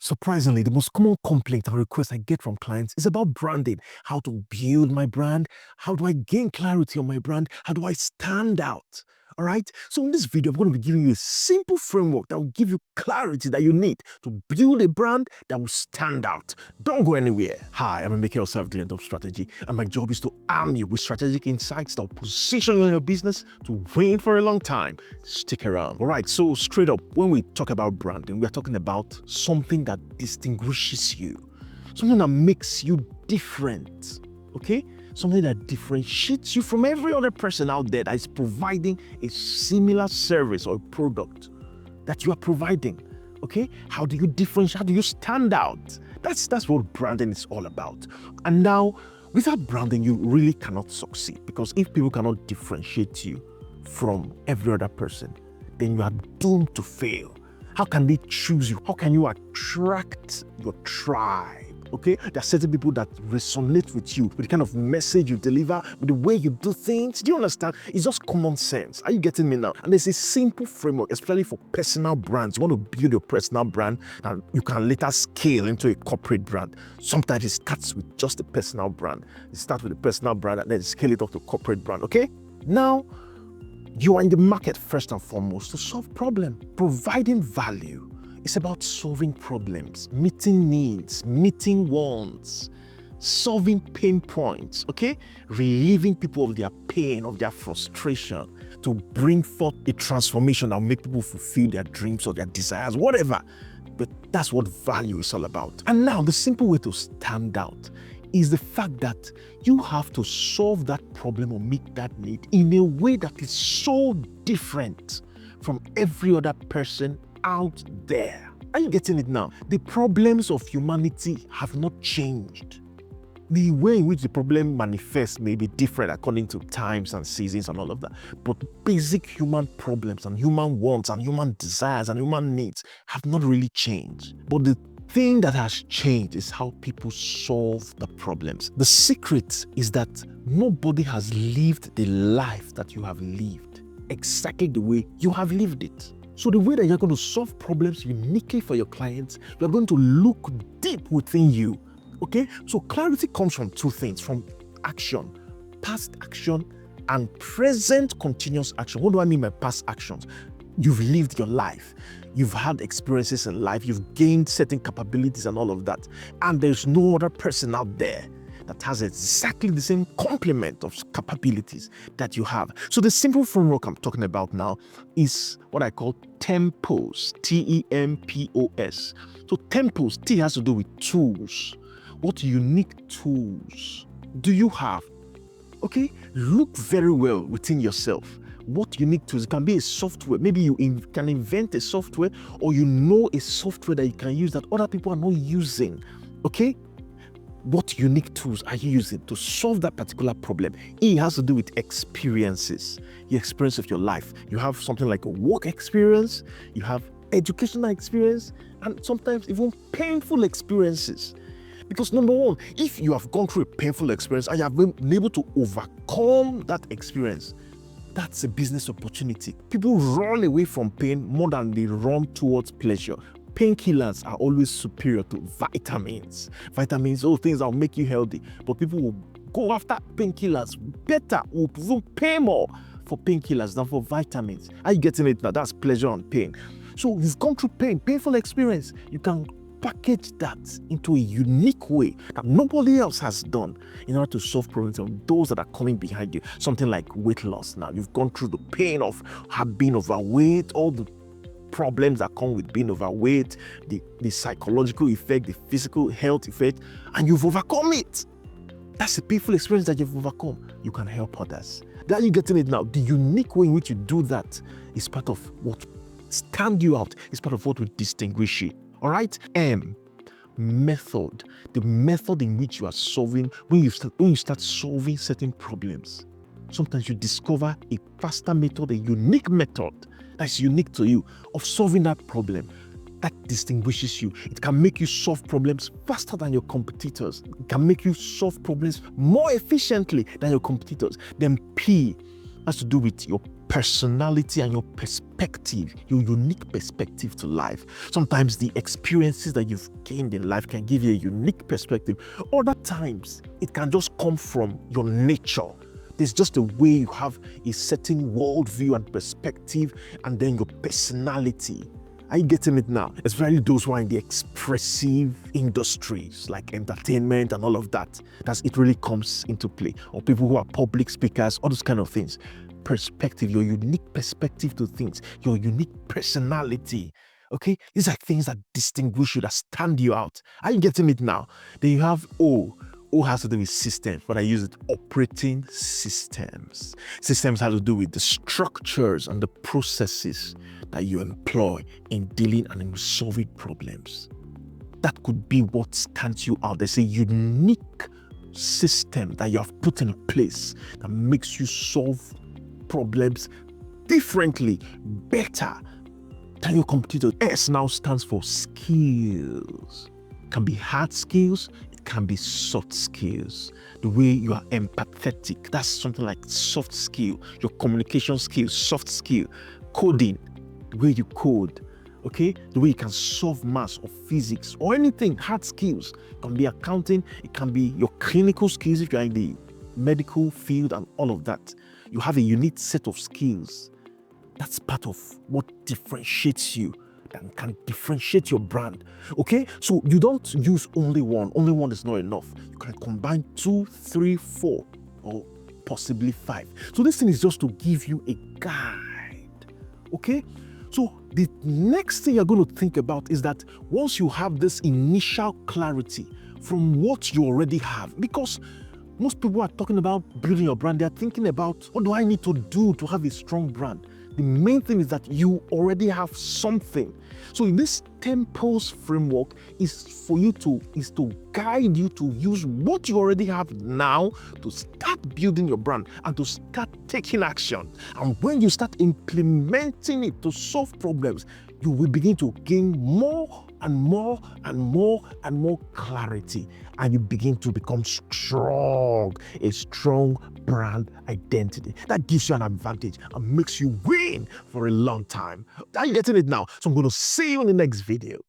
Surprisingly, the most common complaint and request I get from clients is about branding. How to build my brand? How do I gain clarity on my brand? How do I stand out? All right. So in this video, I'm going to be giving you a simple framework that will give you clarity that you need to build a brand that will stand out. Don't go anywhere. Hi, I'm Maker Yourself, the end of strategy, and my job is to arm you with strategic insights that will position you in your business to win for a long time. Stick around. All right. So straight up, when we talk about branding, we're talking about something that distinguishes you, something that makes you different. Okay? Something that differentiates you from every other person out there that is providing a similar service or product that you are providing. Okay? How do you differentiate? How do you stand out? That's what branding is all about. And now, without branding, you really cannot succeed, because if people cannot differentiate you from every other person, then you are doomed to fail. How can they choose you? How can you attract your tribe? Okay, there are certain people that resonate with you, with the kind of message you deliver, with the way you do things. Do you understand? It's just common sense. Are you getting me now? And there's a simple framework, especially for personal brands. You want to build your personal brand, and you can later scale into a corporate brand. Sometimes it starts with just a personal brand. It starts with a personal brand and then scale it up to a corporate brand. Okay? Now, you are in the market first and foremost to solve problems, providing value. It's about solving problems, meeting needs, meeting wants, solving pain points, okay? Relieving people of their pain, of their frustration, to bring forth a transformation that will make people fulfill their dreams or their desires, whatever. But that's what value is all about. And now, the simple way to stand out is the fact that you have to solve that problem or meet that need in a way that is so different from every other person out there. Are you getting it now? The problems of humanity have not changed. The way in which the problem manifests may be different according to times and seasons and all of that. But basic human problems and human wants and human desires and human needs have not really changed. But the thing that has changed is how people solve the problems. The secret is that nobody has lived the life that you have lived exactly the way you have lived it. So the way that you're going to solve problems uniquely for your clients, you're going to look deep within you. Okay? So clarity comes from two things: from action, past action, and present continuous action. What do I mean by past actions? You've lived your life. You've had experiences in life. You've gained certain capabilities and all of that. And there's no other person out there that has exactly the same complement of capabilities that you have. So the simple framework I'm talking about now is what I call tempos, T-E-M-P-O-S. So tempos, T has to do with tools. What unique tools do you have? Okay, look very well within yourself. What unique tools? It can be a software. Maybe you can invent a software, or you know a software that you can use that other people are not using. Okay? What unique tools are you using to solve that particular problem? It has to do with experiences, the experience of your life. You have something like a work experience, you have educational experience, and sometimes even painful experiences. Because number one, if you have gone through a painful experience and you have been able to overcome that experience, that's a business opportunity. People run away from pain more than they run towards pleasure. Painkillers are always superior to vitamins. Vitamins, things that will make you healthy. But people will go after painkillers better, will even pay more for painkillers than for vitamins. Are you getting it now? That's pleasure and pain. So you've gone through pain, painful experience. You can package that into a unique way that nobody else has done in order to solve problems of those that are coming behind you. Something like weight loss. Now, you've gone through the pain of being overweight, all the problems that come with being overweight, the psychological effect, the physical health effect, and you've overcome it. That's a painful experience that you've overcome. You can help others. Are you getting it now? The unique way in which you do that is part of what stands you out. It's part of what will distinguish you. All right? Method. The method in which you are solving, when you start solving certain problems, sometimes you discover a faster method, a unique method that's unique to you of solving that problem. That distinguishes you. It can make you solve problems faster than your competitors. It can make you solve problems more efficiently than your competitors. Then P has to do with your personality and your perspective, your unique perspective to life. Sometimes the experiences that you've gained in life can give you a unique perspective. Other times, it can just come from your nature. There's just a way you have a certain worldview and perspective, and then your personality. Are you getting it now? Especially those who are in the expressive industries like entertainment and all of that. It really comes into play. Or people who are public speakers, all those kind of things. Perspective, your unique perspective to things, your unique personality. Okay? These are things that distinguish you, that stand you out. Are you getting it now? Then you have O. O has to do with systems, but I use it operating systems. Systems have to do with the structures and the processes that you employ in dealing and in solving problems. That could be what stands you out. There's a unique system that you have put in place that makes you solve problems differently, better than your competitor. S now stands for skills. It can be hard skills, it can be soft skills. The way you are empathetic, that's something like soft skill. Your communication skills, soft skill. Coding, the way you code, okay? The way you can solve maths or physics or anything, hard skills. It can be accounting, it can be your clinical skills if you're in the medical field and all of that. You have a unique set of skills. That's part of what differentiates you and can differentiate your brand. Okay? So you don't use only one. Only one is not enough. You can combine 2, 3, 4, or possibly 5. So this thing is just to give you a guide. Okay? So the next thing you're going to think about is that once you have this initial clarity from what you already have, because most people are talking about building your brand, they're thinking about what do I need to do to have a strong brand? The main thing is that you already have something. So in this Temples framework is to guide you to use what you already have now to start building your brand and to start taking action. And when you start implementing it to solve problems, you will begin to gain more and more and more and more clarity, and you begin to become strong, a strong brand identity. That gives you an advantage and makes you win for a long time. Are you getting it now? So I'm going to see you in the next video.